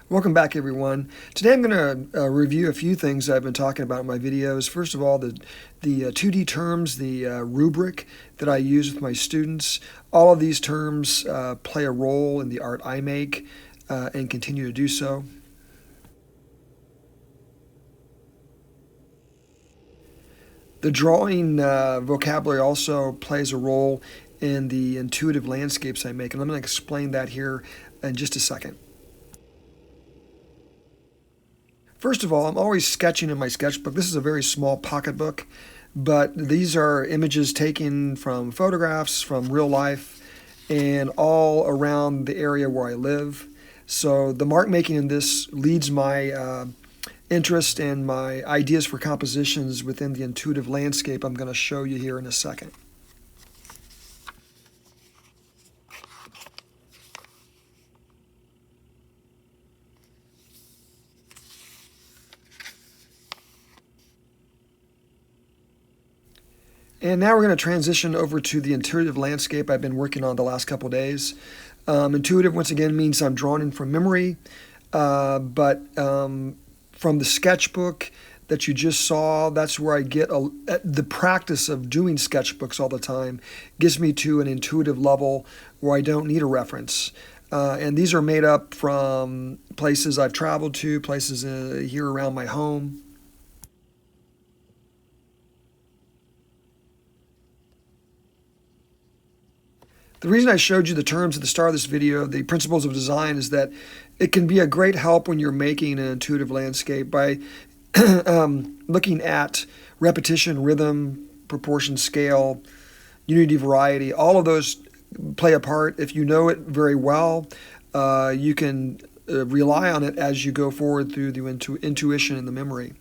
Welcome back, everyone. Today I'm going to review a few things I've been talking about in my videos. First of all, the 2D terms, the rubric that I use with my students. All of these terms play a role in the art I make and continue to do so. The drawing vocabulary also plays a role in the intuitive landscapes I make, and I'm going to explain that here in just a second. First of all, I'm always sketching in my sketchbook. This is a very small pocketbook, but these are images taken from photographs, from real life, and all around the area where I live. So the mark making in this leads my interest and my ideas for compositions within the intuitive landscape I'm going to show you here in a second. And now we're going to transition over to the intuitive landscape I've been working on the last couple days. Intuitive, once again, means I'm drawing in from memory, but from the sketchbook that you just saw, that's where I get the practice of doing sketchbooks all the time, gives me to an intuitive level where I don't need a reference. And these are made up from places I've traveled to, places here around my home. The reason I showed you the terms at the start of this video, the principles of design, is that it can be a great help when you're making an intuitive landscape by looking at repetition, rhythm, proportion, scale, unity, variety. All of those play a part. If you know it very well, you can rely on it as you go forward through the intuition and the memory.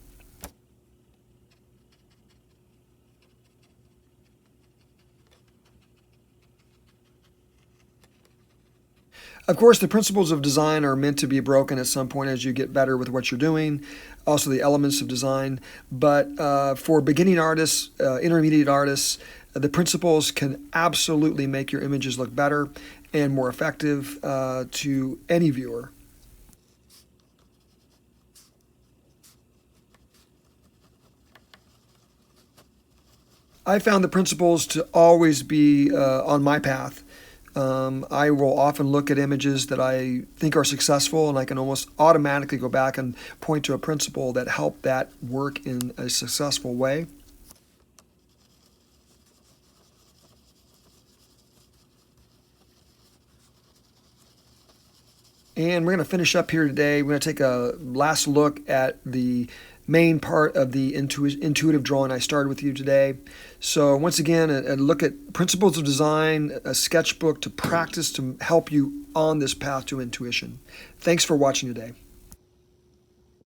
Of course, the principles of design are meant to be broken at some point as you get better with what you're doing, also the elements of design. But for beginning artists, intermediate artists, the principles can absolutely make your images look better and more effective to any viewer. I found the principles to always be on my path. I will often look at images that I think are successful, and I can almost automatically go back and point to a principle that helped that work in a successful way. And we're going to finish up here today. We're going to take a last look at the main part of the intuitive drawing I started with you today. So once again, a look at principles of design, a sketchbook to practice to help you on this path to intuition. Thanks for watching today.